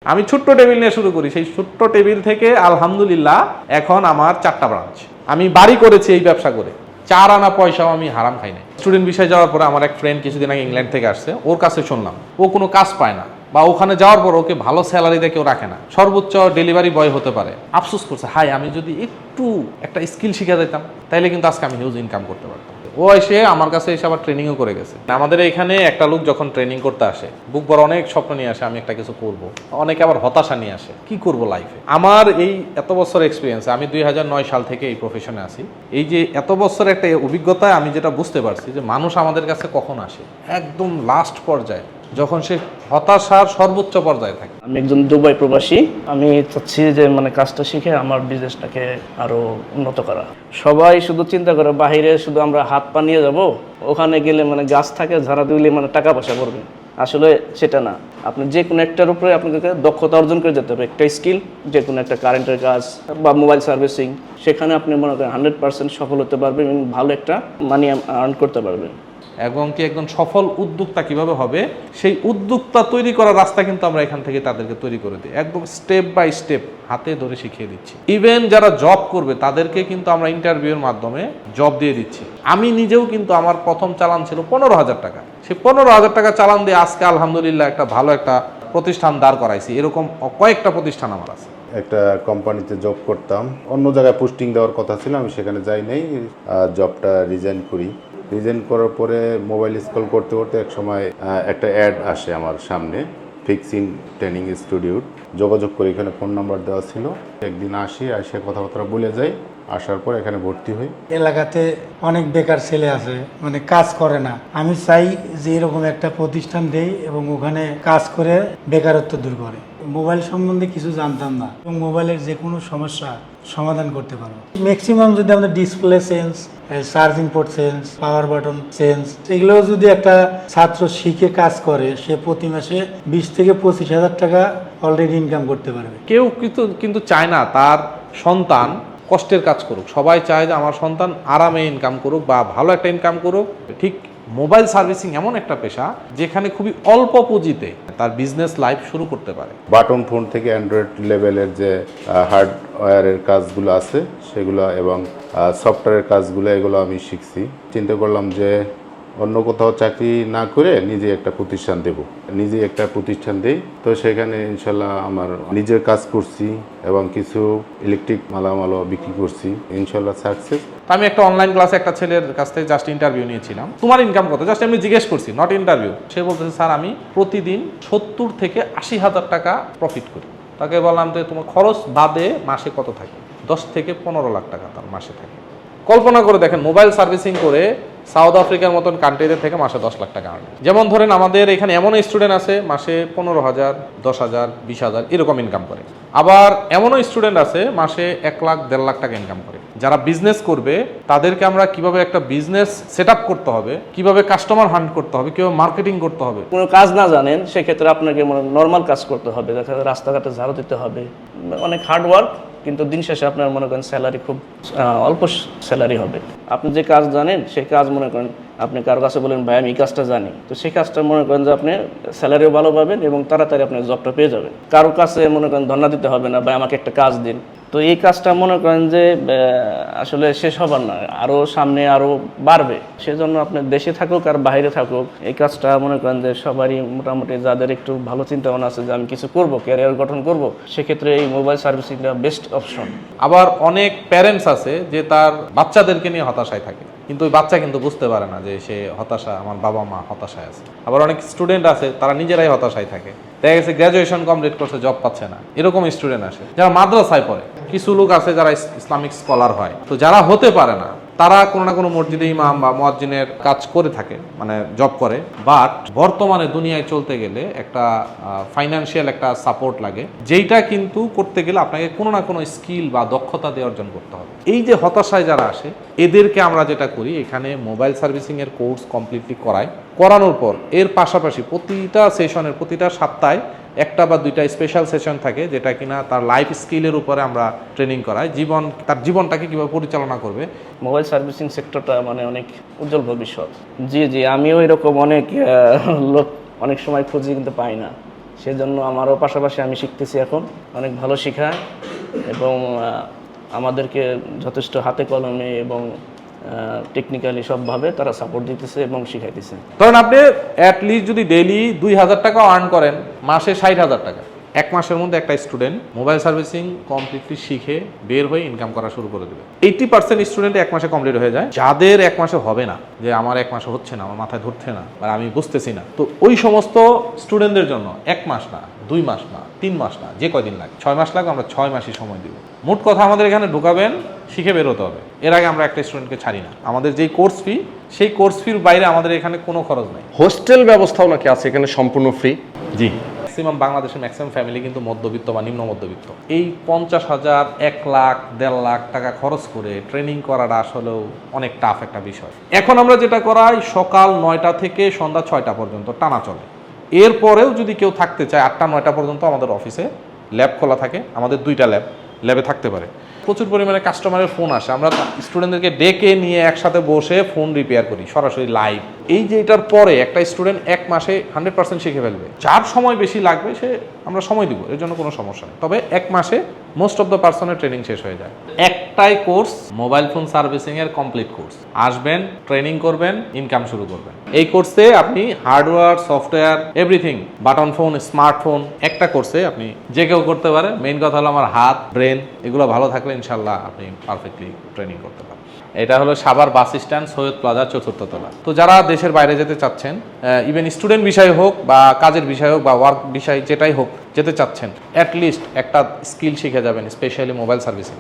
আমি ছোট্ট টেবিল নিয়ে শুরু করি, সেই ছোট্ট টেবিল থেকে আলহামদুলিল্লাহ এখন আমার 4টা ব্রাঞ্চ। আমি বাড়ি করেছি এই ব্যবসা করে, 4 আনা পয়সাও আমি হারাম খাই নাই। স্টুডেন্ট বিষয়ে যাওয়ার পরে আমার এক ফ্রেন্ড কিছুদিন আগে ইংল্যান্ড থেকে আসছে, ওর কাছে শুনলাম ও কোনো কাজ পায় না, বা ওখানে যাওয়ার পর ওকে ভালো স্যালারি দিয়ে কেউ রাখে না, সর্বোচ্চ ডেলিভারি বয় হতে পারে। আফসোস করছে, হাই আমি যদি একটু একটা স্কিল শিখে যেতাম তাইলে কিন্তু আজকে আমি হিউজ ইনকাম করতে পারতাম। ও এসে আমার কাছে এসে আবার ট্রেনিংও করে গেছে। আমাদের এখানে একটা লোক যখন ট্রেনিং করতে আসে, বুক বড় অনেক স্বপ্ন নিয়ে আসে, আমি একটা কিছু করব। অনেকে আবার হতাশা নিয়ে আসে, কি করব লাইফে। আমার এই এত বছর এক্সপিরিয়েন্স, আমি 2009 সাল থেকে এই প্রফেশনে আছি। এই যে এত বছর একটা অভিজ্ঞতায় আমি যেটা বুঝতে পারছি যে মানুষ আমাদের কাছে কখন আসে, একদম লাস্ট পর্যায়ে, যখন সে হতাশার সর্বোচ্চ পর্যায়ে থাকে। আমি একজন দুবাই প্রবাসী। আমি চাচ্ছি যে কাজটা শিখে আমার বিজনেসটাকে আরো উন্নত করা। সবাই শুধু চিন্তা করে বাহিরে শুধু আমরা হাত পা নিয়ে যাব, ওখানে গেলে গাছ থাকে ঝাড়া দিলে টাকা পয়সা পড়বে। আসলে সেটা না। আপনি যে কোনো একটার উপরে আপনাকে দক্ষতা অর্জন করে যেতে হবে। একটা স্কিল, যে কোনো একটা কারেন্টের কাজ বা মোবাইল সার্ভিসিং, সেখানে আপনি মনে করেন 100% সফল হতে পারবেন এবং ভালো একটা মানি আর্ন করতে পারবেন। এবং কি একজন সফল উদ্যোক্তা কিভাবে হবে, সেই উদ্যোক্তা তৈরি করার রাস্তা কিন্তু আমরা এখান থেকে তাদেরকে তৈরি করে দিই, একদম স্টেপ বাই স্টেপ হাতে ধরে শিখিয়ে দিচ্ছি। ইভেন যারা জব করবে তাদেরকে কিন্তু আমরা ইন্টারভিউর মাধ্যমে জব দিয়ে দিচ্ছি। আমি নিজেও কিন্তু আমার প্রথম চালান ছিল 15,000 টাকা। সেই 15,000 টাকা চালান দিয়ে আজকে আলহামদুলিল্লাহ একটা ভালো একটা প্রতিষ্ঠান দাঁড় করাইছি। এরকম কয়েকটা প্রতিষ্ঠান আমার আছে। একটা কোম্পানিতে জব করতাম, অন্য জায়গায় পোস্টিং দেওয়ার কথা ছিল, আমি সেখানে যাই নাই, জবটা রিজাইন করি। রিজাইন করার পরে মোবাইল স্ক্রল করতে করতে এক সময় একটা অ্যাড আসে আমার সামনে, ফিক্সিং ট্রেনিং ইনস্টিটিউট। যোগাযোগ করি, এখানে ফোন নাম্বার দেওয়া ছিল। একদিন এসে কথাবার্তা বলে যাই, আসার পর এখানে ভর্তি হই। এলাকাতে অনেক বেকার ছেলে আছে, কাজ করে না। আমি চাই যে এরকম একটা প্রতিষ্ঠান দেই এবং ওখানে কাজ করে বেকারত্ব দূর করে। মোবাইল সম্বন্ধে কিছু জানতাম না এবং মোবাইলের যে কোনো সমস্যা সমাধান করতে পারবো। ম্যাক্সিমাম যদি আমাদের display change, charging port change, power button change, এগুলো যদি একটা ছাত্র শিখে কাজ করে, সে প্রতি মাসে 20 থেকে 25,000 টাকা অলরেডি ইনকাম করতে পারবে। কেউ কিন্তু চায় না তার সন্তান কষ্টের কাজ করুক। সবাই চায় যে আমার সন্তান আরামে ইনকাম করুক বা ভালো একটা ইনকাম করুক। ঠিক মোবাইল সার্ভিসিং এমন একটা পেশা যেখানে খুবই অল্প পুঁজিতে তার বিজনেস লাইফ শুরু করতে পারে। বাটন ফোন থেকে অ্যান্ড্রয়েড লেভেলের যে হার্ডওয়্যারের কাজগুলো আছে সেগুলো এবং সফটওয়্যারের কাজগুলো, এগুলো আমি শিখছি। চিন্তা করলাম যে অন্য কোথাও চাকরি না করে নিজে একটা প্রতিষ্ঠান দেব, নিজে একটা প্রতিষ্ঠান দেই। তো সেখানে ইনশাল্লাহ আমার নিজের কাজ করছি এবং কিছু ইলেকট্রিক মালামালও বিক্রি করছি, ইনশাল্লাহ সাকসেস। আমি একটা অনলাইন ক্লাসে একটা ছেলের কাছ থেকে জাস্ট ইন্টারভিউ নিয়েছিলাম, তোমার ইনকাম কত, জাস্ট আমি জিজ্ঞেস করছি, নট ইন্টারভিউ। সে বলতেছে, স্যার আমি প্রতিদিন 70 থেকে 80,000 টাকা প্রফিট করি। তাকে বললাম যে তোমার খরচ বাদে মাসে কত থাকে? 10 থেকে 15 লাখ টাকা তার মাসে থাকে। কল্পনা করে দেখেন, মোবাইল সার্ভিসিং করে সাউথ আফ্রিকার মতন কান্ট্রিতে থেকে মাসে 10 লাখ টাকা আনে। যেমন ধরেন আমাদের এখানে এমন স্টুডেন্ট আছে মাসে 15,000, 10,000, 20,000 এরকম ইনকাম করে। আবার এমনও স্টুডেন্ট আছে মাসে 1 লাখ, 1.5 লাখ টাকা ইনকাম করে। যারা বিজনেস করবে তাদেরকে আমরা কিভাবে একটা বিজনেস সেট আপ করতে হবে, কিভাবে কাস্টমার হান্ট করতে হবে, কিভাবে মার্কেটিং করতে হবে। কোনো কাজ না জানেন সেক্ষেত্রে আপনাকে নর্মাল কাজ করতে হবে, দেখা যায় রাস্তাঘাটে ঝাড়ু দিতে হবে, অনেক হার্ড ওয়ার্ক, কিন্তু দিন শেষে আপনার মনে করেন স্যালারি খুব অল্প স্যালারি হবে। আপনি যে কাজ জানেন সেই কাজ মনে করেন আপনি কারো কাছে বলেন ভাই আমি এই কাজটা জানি, তো সেই কাজটা মনে করেন যে আপনি স্যালারিও ভালো পাবেন এবং তাড়াতাড়ি আপনি জবটা পেয়ে যাবেন। কারো কাছে মনে করেন ধন্যবাদ দিতে হবে না, ভাই আমাকে একটা কাজ দিন। তো এই কাজটা মনে করেন যে আসলে শেষ হবার না, আরও সামনে আরও বাড়বে। সেজন্য আপনি দেশে থাকুক আর বাইরে থাকুক, এই কাজটা মনে করেন যে সবারই মোটামুটি যাদের একটু ভালো চিন্তা ভাবনা আছে যে আমি কিছু করব, ক্যারিয়ার গঠন করব, সেক্ষেত্রে এই মোবাইল সার্ভিসিংটা বেস্ট অপশন। আবার অনেক প্যারেন্টস আছে যে তার বাচ্চাদেরকে নিয়ে হতাশায় থাকে, কিন্তু ওই বাচ্চা কিন্তু বুঝতে পারে না যে সে হতাশা, আমার বাবা মা হতাশায় আছে। আবার অনেক স্টুডেন্ট আছে তারা নিজেরাই হতাশায় থাকে, দেখা গেছে গ্র্যাজুয়েশন কমপ্লিট করছে, জব পাচ্ছে না। এরকম স্টুডেন্ট আসে যারা মাদ্রাসায় পড়ে, কিছু লোক আছে যারা ইসলামিক স্কলার হয়। তো যারা হতে পারে না তারা কোনো না কোনো মসজিদে ইমাম বা মুয়াজ্জিনের কাজ করে থাকে, জব করে। বাট বর্তমানে দুনিয়ায় চলতে গেলে একটা ফাইন্যান্সিয়াল একটা সাপোর্ট লাগে, যেইটা কিন্তু করতে গেলে আপনাকে কোনো না কোনো স্কিল বা দক্ষতা দিয়ে অর্জন করতে হবে। এই যে হতাশায় যারা আসে এদেরকে আমরা যেটা করি, এখানে মোবাইল সার্ভিসিং এর কোর্স কমপ্লিটলি করানোর পর এর পাশাপাশি প্রতিটা সেশনের, প্রতিটা সপ্তাহে একটা বা দুইটা স্পেশাল সেশন থাকে, যেটা কিনা তার লাইফ স্কিলের উপরে আমরা ট্রেনিং করাই, তার জীবনটাকে কিভাবে পরিচালনা করবে। মোবাইল সার্ভিসিং সেক্টরটা অনেক উজ্জ্বল ভবিষ্যৎ। জি, আমিও এরকম অনেক লোক অনেক সময় খুঁজি কিন্তু পাই না। সেজন্য আমারও পাশাপাশি আমি শিখতেছি এখন, অনেক ভালো শেখায় এবং আমাদেরকে যথেষ্ট হাতে কলমে এবং টেকনিক্যালি সবভাবে তারা সাপোর্ট দিতেছে এবং শিখাইতেছে। ধরেন আপনি অ্যাটলিস্ট যদি ডেইলি 2,000 টাকা আর্ন করেন, মাসে 60,000 টাকা, এক মাসের মধ্যে একটা স্টুডেন্ট মোবাইল সার্ভিসিং কমপ্লিটলি শিখে বের হয়ে ইনকাম করা শুরু করে দেবে। 80% স্টুডেন্ট এক মাসে কমপ্লিট হয়ে যায়। যাদের এক মাসে হবে না, যে আমার এক মাসে হচ্ছে না, আমার মাথায় ধরছে না, আর আমি বুঝতেছি না, তো ওই সমস্ত স্টুডেন্টদের জন্য 1 মাস না, 2 মাস না, 3 মাস না, যে কয়দিন লাগে, 6 মাস লাগবে, আমরা 6 মাসই সময় দিব। মোট কথা আমাদের এখানে ঢুকাবেন, শিখে বের হতে হবে। এর আগে আমরা একটা স্টুডেন্টকে ছাড়ি না। আমাদের যেই কোর্স ফি, সেই কোর্স ফির বাইরে আমাদের এখানে কোনো খরচ নেই। হোস্টেল ব্যবস্থাও নাকি আছে এখানে সম্পূর্ণ ফ্রি? জি, ম্যাক্সিমাম বাংলাদেশের ম্যাক্সিমাম ফ্যামিলি কিন্তু মধ্যবিত্ত বা নিম্ন মধ্যবিত্ত। এই 50,000, 1 লাখ, 1.5 লাখ টাকা খরচ করে ট্রেনিং করাটা আসলেও অনেক টাফ একটা বিষয়। এখন আমরা যেটা করাই, সকাল 9টা থেকে সন্ধ্যা 6টা পর্যন্ত টানা চলে। এরপরেও যদি কেউ থাকতে চায় 8টা 9টা পর্যন্ত আমাদের অফিসে ল্যাব খোলা থাকে। আমাদের 2টা ল্যাবে থাকতে পারে। প্রচুর পরিমাণে কাস্টমারের ফোন আসে, আমরা স্টুডেন্টদেরকে ডেকে নিয়ে একসাথে বসে ফোন রিপেয়ার করি সরাসরি লাইভ। এই যে এটার পরে একটা স্টুডেন্ট 1 মাসে 100% শিখে ফেলবে। যার সময় বেশি লাগবে সে আমরা সময় দিব, এর জন্য কোনো সমস্যা নেই। তবে 1 মাসে মোস্ট অফ দ্য পার্সনের ট্রেনিং শেষ হয়ে যায়। একটাই কোর্স, মোবাইল ফোন সার্ভিসিং এর কমপ্লিট কোর্স। আসবেন, ট্রেনিং করবেন, ইনকাম শুরু করবেন। এই কোর্সে আপনি hardware, software, everything, button phone, smartphone, একটা কোর্সে আপনি যে কেউ করতে পারে। মেইন কথা হলো আমার হাত, ব্রেন এগুলো ভালো থাকলে ইনশাল্লাহ আপনি পারফেক্টলি ট্রেনিং করতে পারেন। এটা হলো Savar bus stand, Syed plaza, 4র্থ তলা। তো যারা দেশের বাইরে যেতে চাচ্ছেন, ইভেন স্টুডেন্ট বিষয় হোক বা কাজের বিষয় হোক বা ওয়ার্ক বিষয় যেটাই হোক, যেতে চাচ্ছেন, অ্যাটলিস্ট একটা স্কিল শিখে যাবেন, স্পেশালি মোবাইল সার্ভিসিং।